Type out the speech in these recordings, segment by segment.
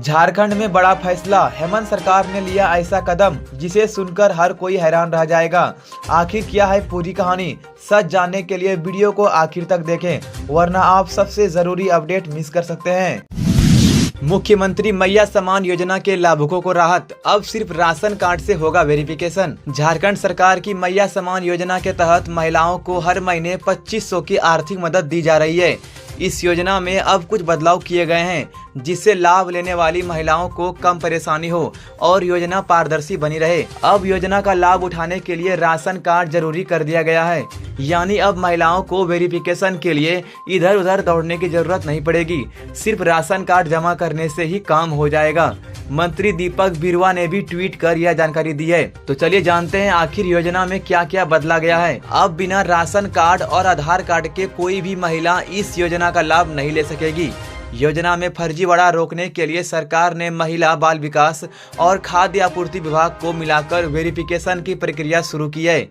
झारखंड में बड़ा फैसला, हेमंत सरकार ने लिया ऐसा कदम जिसे सुनकर हर कोई हैरान रह जाएगा। आखिर क्या है पूरी कहानी, सच जानने के लिए वीडियो को आखिर तक देखें, वरना आप सबसे जरूरी अपडेट मिस कर सकते हैं। मुख्यमंत्री मैया सम्मान योजना के लाभुकों को राहत, अब सिर्फ राशन कार्ड से होगा वेरिफिकेशन। झारखंड सरकार की मैया सम्मान योजना के तहत महिलाओं को हर महीने 2500 की आर्थिक मदद दी जा रही है। इस योजना में अब कुछ बदलाव किए गए हैं जिससे लाभ लेने वाली महिलाओं को कम परेशानी हो और योजना पारदर्शी बनी रहे। अब योजना का लाभ उठाने के लिए राशन कार्ड जरूरी कर दिया गया है, यानी अब महिलाओं को वेरिफिकेशन के लिए इधर उधर दौड़ने की जरूरत नहीं पड़ेगी, सिर्फ राशन कार्ड जमा करने से ही काम हो जाएगा। मंत्री दीपक बिरुवा ने भी ट्वीट कर यह जानकारी दी है। तो चलिए जानते हैं आखिर योजना में क्या क्या बदला गया है। अब बिना राशन कार्ड और आधार कार्ड के कोई भी महिला इस योजना का लाभ नहीं ले सकेगी। योजना में फर्जीवाड़ा रोकने के लिए सरकार ने महिला बाल विकास और खाद्य आपूर्ति विभाग को मिलाकर वेरिफिकेशन की प्रक्रिया शुरू की है।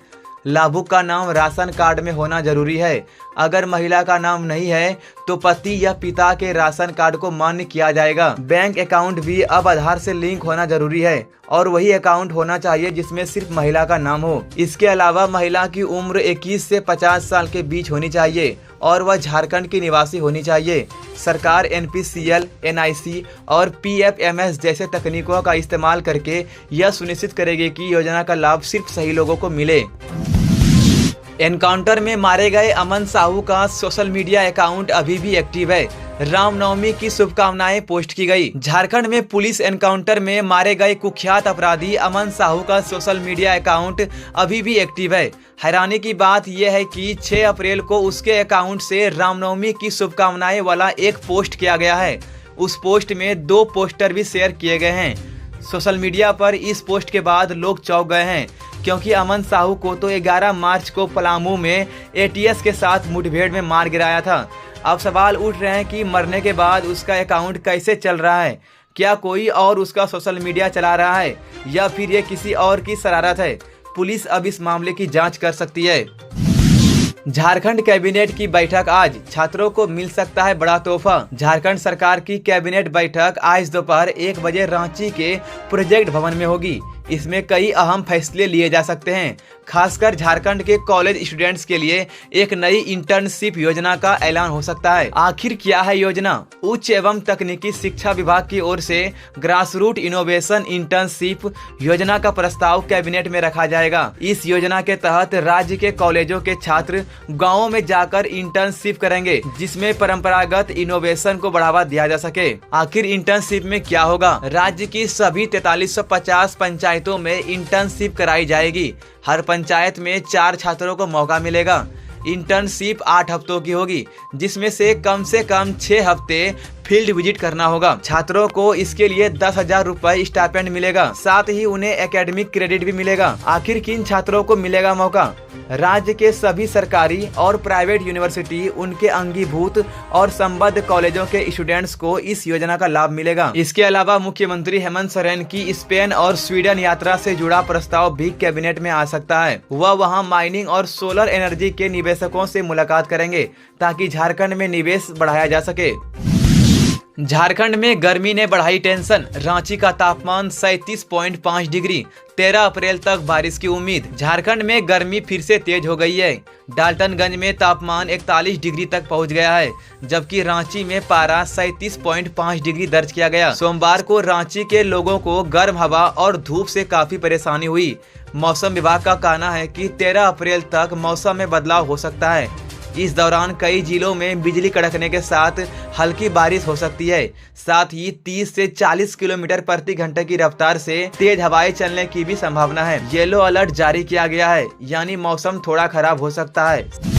लाभुक का नाम राशन कार्ड में होना जरूरी है। अगर महिला का नाम नहीं है तो पति या पिता के राशन कार्ड को मान्य किया जाएगा। बैंक अकाउंट भी अब आधार से लिंक होना जरूरी है और वही अकाउंट होना चाहिए जिसमें सिर्फ महिला का नाम हो। इसके अलावा महिला की उम्र 21 से 50 साल के बीच होनी चाहिए और वह झारखंड की निवासी होनी चाहिए। सरकार NPCL, NIC और PFMS जैसे तकनीकों का इस्तेमाल करके यह सुनिश्चित करेगी कि योजना का लाभ सिर्फ सही लोगों को मिले। एनकाउंटर में मारे गए अमन साहू का सोशल मीडिया अकाउंट अभी भी एक्टिव है। रामनवमी की शुभकामनाएं पोस्ट की गई। झारखंड में पुलिस एनकाउंटर में मारे गए कुख्यात अपराधी अमन साहू का सोशल मीडिया अकाउंट अभी भी एक्टिव है। हैरानी की बात यह है कि 6 अप्रैल को उसके अकाउंट से रामनवमी की शुभकामनाएं वाला एक पोस्ट किया गया है। उस पोस्ट में 2 पोस्टर भी शेयर किए गए हैं। सोशल मीडिया पर इस पोस्ट के बाद लोग चौंक गए हैं, क्योंकि अमन साहू को तो 11 मार्च को पलामू में ATS के साथ मुठभेड़ में मार गिराया था। अब सवाल उठ रहे हैं कि मरने के बाद उसका अकाउंट कैसे चल रहा है। क्या कोई और उसका सोशल मीडिया चला रहा है या फिर ये किसी और की शरारत है। पुलिस अब इस मामले की जांच कर सकती है। झारखंड कैबिनेट की बैठक आज, छात्रों को मिल सकता है बड़ा तोहफा। झारखंड सरकार की कैबिनेट बैठक आज दोपहर 1 बजे रांची के प्रोजेक्ट भवन में होगी। इसमें कई अहम फैसले लिए जा सकते हैं। खासकर झारखंड के कॉलेज स्टूडेंट्स के लिए एक नई इंटर्नशिप योजना का ऐलान हो सकता है। आखिर क्या है योजना? उच्च एवं तकनीकी शिक्षा विभाग की ओर से ग्रास रूट इनोवेशन इंटर्नशिप योजना का प्रस्ताव कैबिनेट में रखा जाएगा। इस योजना के तहत राज्य के कॉलेजों के छात्र गाँवों में जाकर इंटर्नशिप करेंगे, जिसमें परंपरागत इनोवेशन को बढ़ावा दिया जा सके। आखिर इंटर्नशिप में क्या होगा? राज्य की सभी 4350 पंचायतों में इंटर्नशिप कराई जाएगी। हर पंचायत में 4 छात्रों को मौका मिलेगा। इंटर्नशिप 8 हफ्तों की होगी, जिसमें से कम 6 हफ्ते फील्ड विजिट करना होगा। छात्रों को इसके लिए 10,000 रुपए स्टाइपेंड मिलेगा, साथ ही उन्हें एकेडमिक क्रेडिट भी मिलेगा। आखिर किन छात्रों को मिलेगा मौका? राज्य के सभी सरकारी और प्राइवेट यूनिवर्सिटी, उनके अंगीभूत और संबद्ध कॉलेजों के स्टूडेंट्स को इस योजना का लाभ मिलेगा। इसके अलावा मुख्यमंत्री हेमंत सोरेन की स्पेन और स्वीडन यात्रा से जुड़ा प्रस्ताव भी कैबिनेट में आ सकता है। वह वहां माइनिंग और सोलर एनर्जी के निवेशकों से मुलाकात करेंगे ताकि झारखंड में निवेश बढ़ाया जा सके। झारखंड में गर्मी ने बढ़ाई टेंशन, रांची का तापमान 37.5 डिग्री, 13 अप्रैल तक बारिश की उम्मीद। झारखंड में गर्मी फिर से तेज हो गई है। डाल्टनगंज में तापमान 41 डिग्री तक पहुंच गया है, जबकि रांची में पारा 37.5 डिग्री दर्ज किया गया। सोमवार को रांची के लोगों को गर्म हवा और धूप से काफी परेशानी हुई। मौसम विभाग का कहना है कि 13 अप्रैल तक मौसम में बदलाव हो सकता है। इस दौरान कई जिलों में बिजली कड़कने के साथ हल्की बारिश हो सकती है। साथ ही 30 से 40 किलोमीटर प्रति घंटे की रफ्तार से तेज हवाएं चलने की भी संभावना है। येलो अलर्ट जारी किया गया है, यानी मौसम थोड़ा खराब हो सकता है।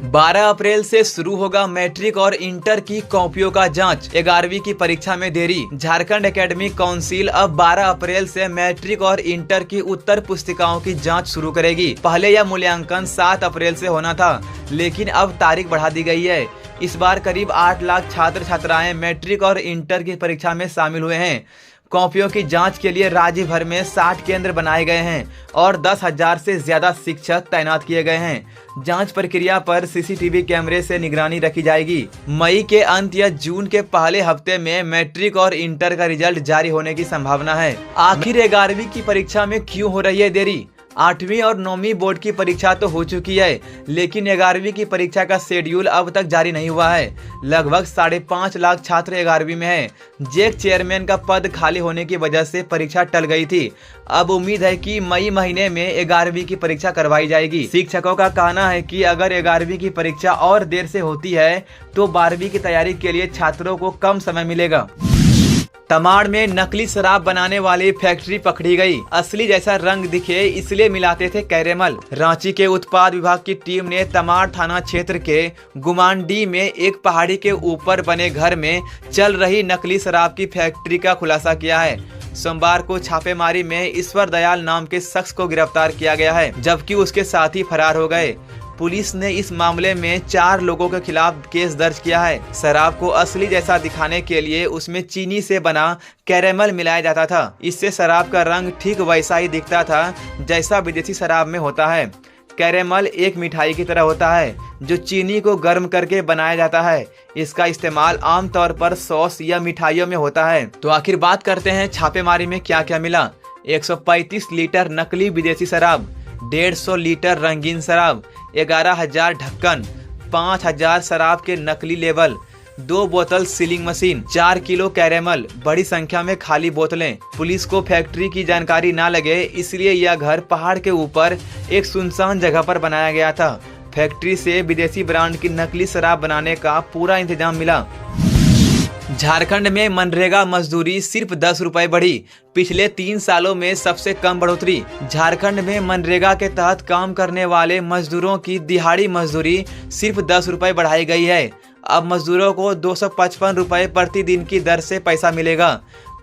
12 अप्रैल से शुरू होगा मैट्रिक और इंटर की कॉपियों का जांच। 11वीं की परीक्षा में देरी। झारखंड एकेडमिक काउंसिल अब 12 अप्रैल से मैट्रिक और इंटर की उत्तर पुस्तिकाओं की जांच शुरू करेगी। पहले यह मूल्यांकन 7 अप्रैल से होना था, लेकिन अब तारीख बढ़ा दी गई है। इस बार करीब 8 लाख छात्र छात्राएं मैट्रिक और इंटर की परीक्षा में शामिल हुए हैं। कॉपियों की जांच के लिए राज्य भर में 60 केंद्र बनाए गए हैं और 10,000 से ज्यादा शिक्षक तैनात किए गए हैं। जांच प्रक्रिया पर सीसीटीवी कैमरे से निगरानी रखी जाएगी। मई के अंत या जून के पहले हफ्ते में मैट्रिक और इंटर का रिजल्ट जारी होने की संभावना है। आखिर 11वीं की परीक्षा में क्यों हो रही है देरी? 8वीं और 9वीं बोर्ड की परीक्षा तो हो चुकी है, लेकिन 11वीं की परीक्षा का शेड्यूल अब तक जारी नहीं हुआ है। लगभग 5.5 लाख छात्र 11वीं में हैं। जैक चेयरमैन का पद खाली होने की वजह से परीक्षा टल गई थी। अब उम्मीद है कि मई महीने में 11वीं की परीक्षा करवाई जाएगी। शिक्षकों का कहना है कि अगर 11वीं की परीक्षा और देर से होती है तो 12वीं की तैयारी के लिए छात्रों को कम समय मिलेगा। तमाड़ में नकली शराब बनाने वाली फैक्ट्री पकड़ी गई। असली जैसा रंग दिखे इसलिए मिलाते थे कैरेमल। रांची के उत्पाद विभाग की टीम ने तमाड़ थाना क्षेत्र के गुमानडी में एक पहाड़ी के ऊपर बने घर में चल रही नकली शराब की फैक्ट्री का खुलासा किया है। सोमवार को छापेमारी में ईश्वर दयाल नाम के शख्स को गिरफ्तार किया गया है, जबकि उसके साथी फरार हो गए। पुलिस ने इस मामले में 4 लोगों के खिलाफ केस दर्ज किया है। शराब को असली जैसा दिखाने के लिए उसमें चीनी से बना कैरेमल मिलाया जाता था। इससे शराब का रंग ठीक वैसा ही दिखता था जैसा विदेशी शराब में होता है। कैरेमल एक मिठाई की तरह होता है जो चीनी को गर्म करके बनाया जाता है। इसका इस्तेमाल आमतौर पर सॉस या मिठाइयों में होता है। तो आखिर बात करते हैं छापेमारी में क्या क्या मिला। 135 लीटर नकली विदेशी शराब, 150 लीटर रंगीन शराब, 11,000 ढक्कन, 5,000 शराब के नकली लेबल, 2 बोतल सीलिंग मशीन, 4 किलो कैरेमल, बड़ी संख्या में खाली बोतलें। पुलिस को फैक्ट्री की जानकारी ना लगे इसलिए यह घर पहाड़ के ऊपर एक सुनसान जगह पर बनाया गया था। फैक्ट्री से विदेशी ब्रांड की नकली शराब बनाने का पूरा इंतजाम मिला। झारखंड में मनरेगा मजदूरी सिर्फ 10 रुपए बढ़ी। पिछले 3 सालों में सबसे कम बढ़ोतरी। झारखंड में मनरेगा के तहत काम करने वाले मजदूरों की दिहाड़ी मजदूरी सिर्फ 10 रुपए बढ़ाई गई है। अब मजदूरों को 255 रुपए प्रतिदिन की दर से पैसा मिलेगा।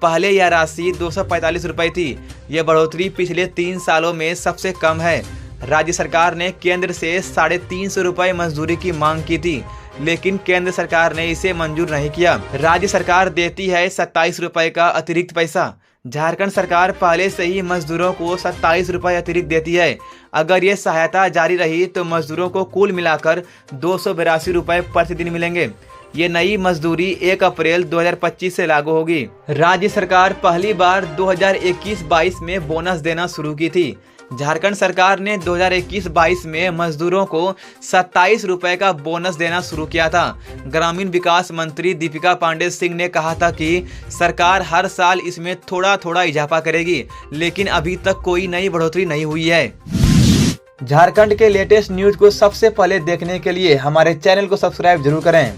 पहले यह राशि 245 रुपए थी। यह बढ़ोतरी पिछले 3 सालों में सबसे कम है। राज्य सरकार ने केंद्र से 350 रुपए मजदूरी की मांग की थी, लेकिन केंद्र सरकार ने इसे मंजूर नहीं किया। राज्य सरकार देती है 27 रुपए का अतिरिक्त पैसा। झारखंड सरकार पहले से ही मजदूरों को 27 रुपए अतिरिक्त देती है। अगर ये सहायता जारी रही तो मजदूरों को कुल मिलाकर 282 रुपए प्रतिदिन मिलेंगे। ये नई मजदूरी 1 अप्रैल 2025 से लागू होगी। राज्य सरकार पहली बार 2021-22 में बोनस देना शुरू की थी। झारखंड सरकार ने 2021-22 में मजदूरों को 27 रुपए का बोनस देना शुरू किया था। ग्रामीण विकास मंत्री दीपिका पांडे सिंह ने कहा था कि सरकार हर साल इसमें थोड़ा थोड़ा इजाफा करेगी, लेकिन अभी तक कोई नई बढ़ोतरी नहीं हुई है। झारखंड के लेटेस्ट न्यूज को सबसे पहले देखने के लिए हमारे चैनल को सब्सक्राइब जरूर करें।